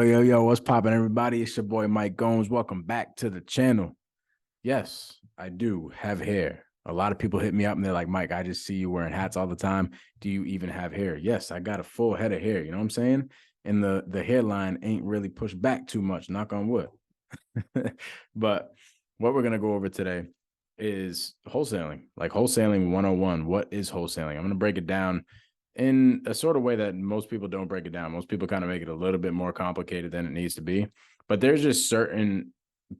Yo, what's poppin', everybody? It's your boy Mike Gomes. Welcome back to the channel. Yes, I do have hair. A lot of people hit me up and they're like, Mike, I just see you wearing hats all the time. Do you even have hair? Yes, I got a full head of hair. You know what I'm saying? And the hairline ain't really pushed back too much, knock on wood. But what we're gonna go over today is wholesaling, like wholesaling 101. What is wholesaling? I'm gonna break it down in a sort of way that most people don't break it down. Most people kind of make it a little bit more complicated than it needs to be. But there's just certain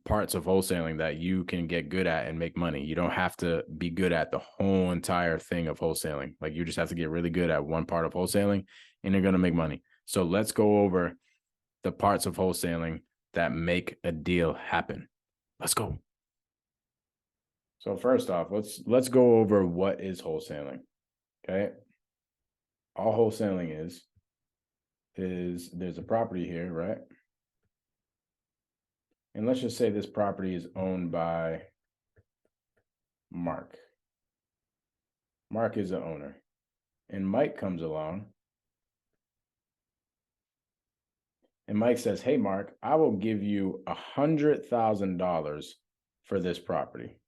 parts of wholesaling that you can get good at and make money. You don't have to be good at the whole entire thing of wholesaling. Like, you just have to get really good at one part of wholesaling and you're going to make money. So let's go over the parts of wholesaling that make a deal happen. Let's go. So first off, let's go over what is wholesaling. Okay. All wholesaling is there's a property here, right? And let's just say this property is owned by Mark. Mark is the owner. And Mike comes along. And Mike says, hey, Mark, I will give you $100,000 for this property.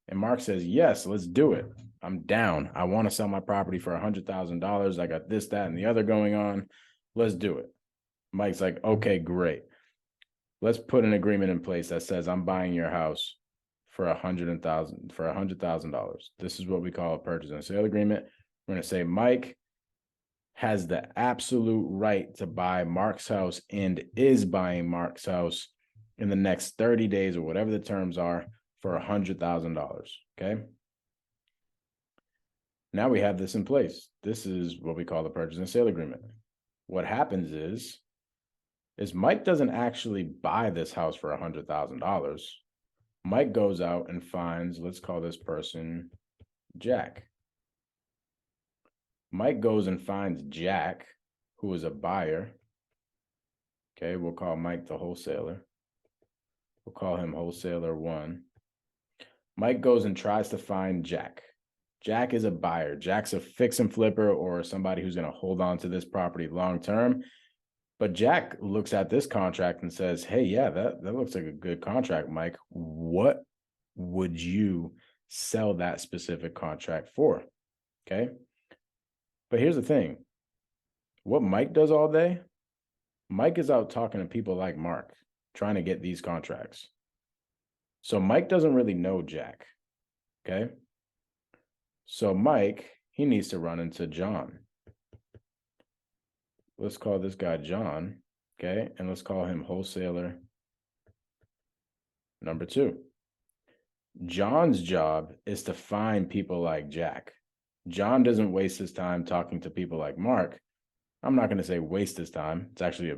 And Mark says, yes, let's do it. I'm down. I want to sell my property for $100,000. I got this, that, and the other going on. Let's do it. Mike's like, okay, great. Let's put an agreement in place that says I'm buying your house for $100,000. This is what we call a purchase and sale agreement. We're going to say Mike has the absolute right to buy Mark's house and is buying Mark's house in the next 30 days or whatever the terms are for $100,000. Okay. Now we have this in place. This is what we call the purchase and sale agreement. What happens is Mike doesn't actually buy this house for $100,000. Mike goes out and finds, let's call this person Jack. Mike goes and finds Jack, who is a buyer. Okay, we'll call Mike the wholesaler. We'll call him wholesaler 1. Mike goes and tries to find Jack. Jack is a buyer. Jack's a fix and flipper or somebody who's going to hold on to this property long term. But Jack looks at this contract and says, hey, yeah, that looks like a good contract, Mike. What would you sell that specific contract for? Okay. But here's the thing. What Mike does all day, Mike is out talking to people like Mark, trying to get these contracts. So Mike doesn't really know Jack. Okay. So Mike, he needs to run into John. Let's call this guy John, okay? And let's call him wholesaler number 2. John's job is to find people like Jack. John doesn't waste his time talking to people like Mark. I'm not going to say waste his time. It's actually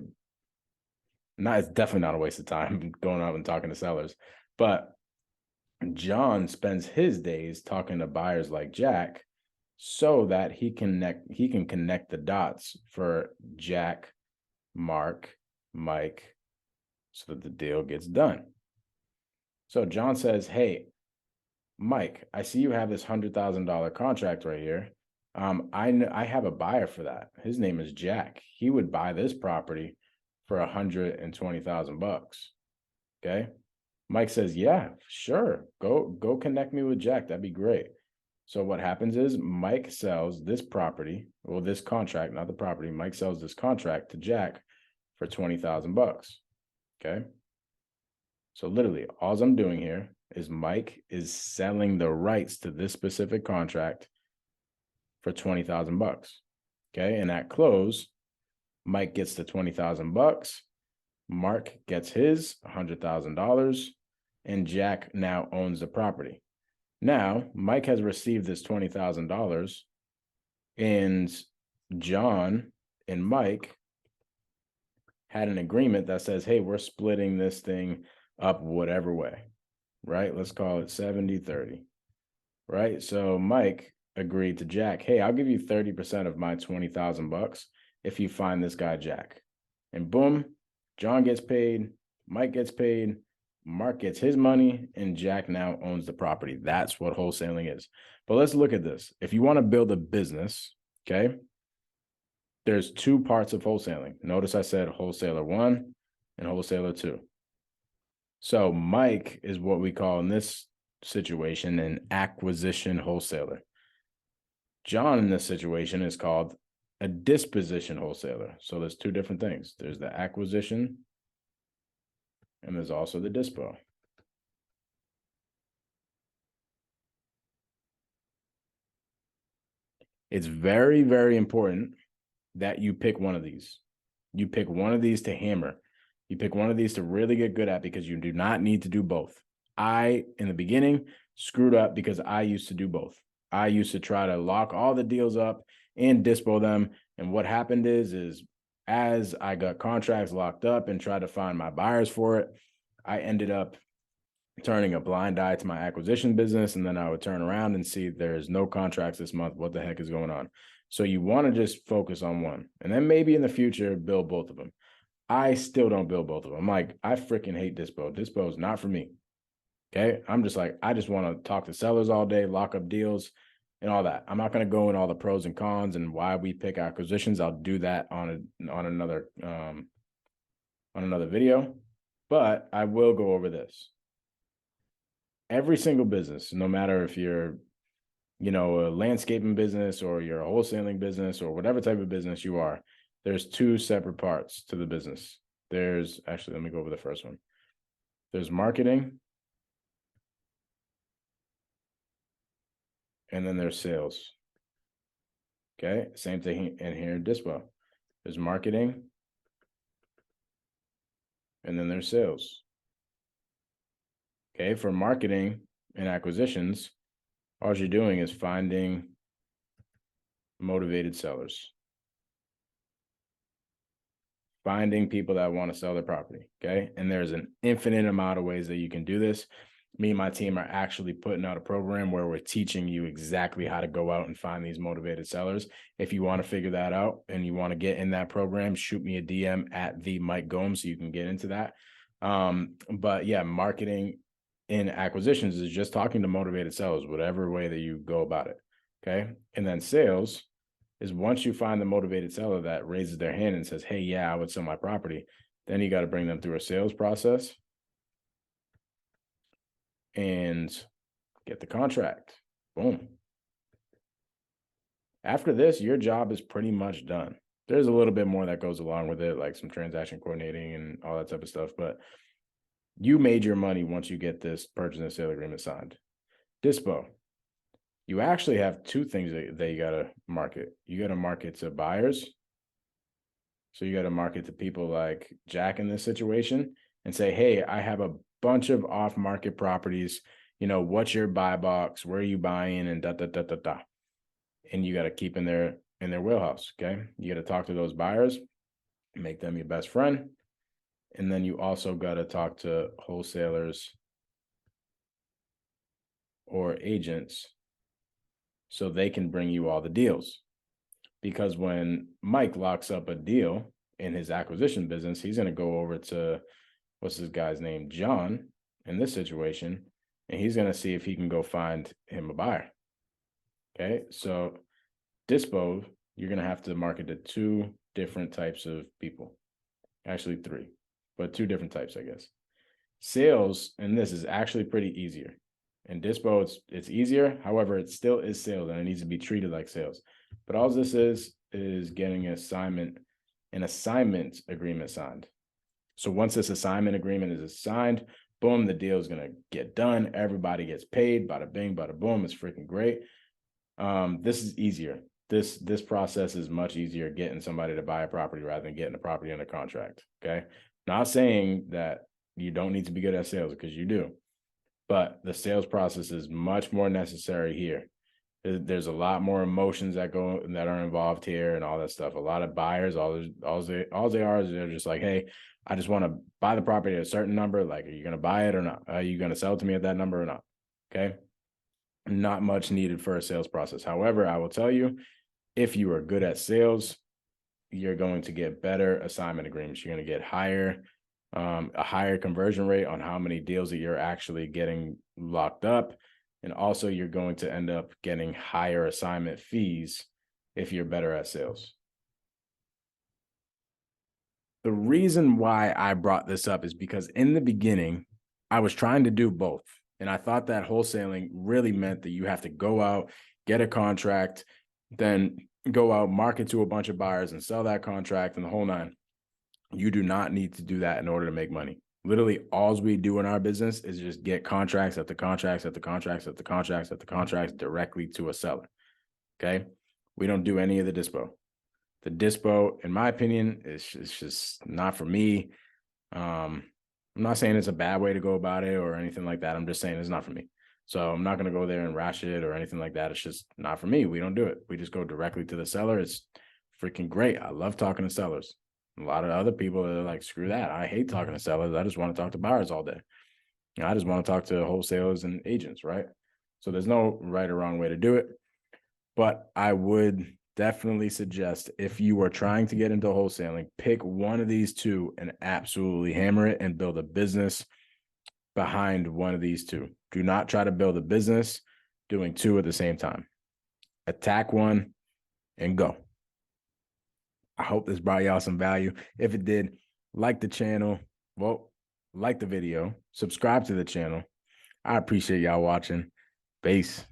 it's definitely not a waste of time going out and talking to sellers. But John spends his days talking to buyers like Jack, so that he can connect the dots for Jack, Mark, Mike, so that the deal gets done. So John says, hey, Mike, I see you have this $100,000 contract right here. I have a buyer for that. His name is Jack. He would buy this property for $120,000. Okay. Mike says, yeah, sure. Go connect me with Jack. That'd be great. So what happens is Mike sells this property, well, this contract, not the property. Mike sells this contract to Jack for $20,000. Okay. So literally all I'm doing here is Mike is selling the rights to this specific contract for $20,000. Okay. And at close, Mike gets the $20,000. Mark gets his $100,000 and Jack now owns the property. Now, Mike has received this $20,000 and John and Mike had an agreement that says, hey, we're splitting this thing up whatever way, right? Let's call it 70-30, right? So Mike agreed to Jack, hey, I'll give you 30% of my $20,000 if you find this guy Jack. And boom, John gets paid, Mike gets paid, Mark gets his money, and Jack now owns the property. That's what wholesaling is. But let's look at this. If you want to build a business, okay, There's two parts of wholesaling. Notice I said wholesaler 1 and wholesaler 2. So Mike is what we call in this situation an acquisition wholesaler. John in this situation is called a disposition wholesaler. So there's two different things. There's the acquisition and there's also the dispo. It's very, very important that you pick one of these. You pick one of these to hammer. You pick one of these to really get good at, because you do not need to do both. I, in the beginning, screwed up because I used to do both. I used to try to lock all the deals up and dispo them. And what happened is as I got contracts locked up and tried to find my buyers for it, I ended up turning a blind eye to my acquisition business. And then I would turn around and see there's no contracts this month. What the heck is going on? So you want to just focus on one, and then maybe in the future build both of them. I still don't build both of them. I'm like, I freaking hate dispo. Dispo is not for me. Okay. I'm just like, I just want to talk to sellers all day, lock up deals and all that. I'm not going to go in all the pros and cons and why we pick acquisitions. I'll do that on another video, but I will go over this. Every single business, no matter if you're, a landscaping business or you're a wholesaling business or whatever type of business you are, there's two separate parts to the business. There's actually, let me go over the first one. There's marketing, and then there's sales. Okay, same thing in here in Dispo. There's marketing, and then there's sales. Okay, for marketing and acquisitions, all you're doing is finding motivated sellers. Finding people that want to sell their property. Okay. And there's an infinite amount of ways that you can do this. Me and my team are actually putting out a program where we're teaching you exactly how to go out and find these motivated sellers. If you want to figure that out and you want to get in that program, shoot me a DM at the Mike Gomes so you can get into that. But yeah, marketing in acquisitions is just talking to motivated sellers, whatever way that you go about it. Okay. And then sales is once you find the motivated seller that raises their hand and says, hey, yeah, I would sell my property, then you got to bring them through a sales process and get the contract. Boom. After this, your job is pretty much done. There's a little bit more that goes along with it, like some transaction coordinating and all that type of stuff, but you made your money once you get this purchase and sale agreement signed. Dispo. You actually have two things that you got to market. You got to market to buyers. So you got to market to people like Jack in this situation and say, hey, I have a bunch of off-market properties. What's your buy box? Where are you buying? And da, da, da, da, da. And you got to keep in their wheelhouse. Okay. You got to talk to those buyers, make them your best friend. And then you also got to talk to wholesalers or agents so they can bring you all the deals. Because when Mike locks up a deal in his acquisition business, he's going to go over to, what's this guy's name, John, in this situation, and he's going to see if he can go find him a buyer. Okay, so Dispo, you're going to have to market to two different types of people. Actually, three, but two different types, I guess. Sales, and this is actually pretty easier. In Dispo, it's easier. However, it still is sales, and it needs to be treated like sales. But all this is getting an assignment agreement signed. So once this assignment agreement is signed, boom, the deal is going to get done. Everybody gets paid. Bada bing, bada boom. It's freaking great. This is easier. This process is much easier getting somebody to buy a property rather than getting a property under contract. Okay. Not saying that you don't need to be good at sales, because you do, but the sales process is much more necessary here. There's a lot more emotions that are involved here and all that stuff. A lot of buyers, all they are is they're just like, hey, I just want to buy the property at a certain number. Like, are you going to buy it or not? Are you going to sell it to me at that number or not? Okay. Not much needed for a sales process. However, I will tell you, if you are good at sales, you're going to get better assignment agreements. You're going to get a higher conversion rate on how many deals that you're actually getting locked up. And also you're going to end up getting higher assignment fees if you're better at sales. The reason why I brought this up is because in the beginning, I was trying to do both. And I thought that wholesaling really meant that you have to go out, get a contract, then go out, market to a bunch of buyers and sell that contract and the whole nine. You do not need to do that in order to make money. Literally, all we do in our business is just get contracts at the contracts at the contracts at the contracts at the contracts directly to a seller. Okay. We don't do any of the dispo. The dispo, in my opinion, is just not for me. I'm not saying it's a bad way to go about it or anything like that. I'm just saying it's not for me. So I'm not going to go there and rash it or anything like that. It's just not for me. We don't do it. We just go directly to the seller. It's freaking great. I love talking to sellers. A lot of other people are like, screw that. I hate talking to sellers. I just want to talk to buyers all day. I just want to talk to wholesalers and agents, right? So there's no right or wrong way to do it. But I would definitely suggest, if you are trying to get into wholesaling, pick one of these two and absolutely hammer it and build a business behind one of these two. Do not try to build a business doing two at the same time. Attack one and go. I hope this brought y'all some value. If it did, like the channel. Well, like the video, subscribe to the channel. I appreciate y'all watching. Peace.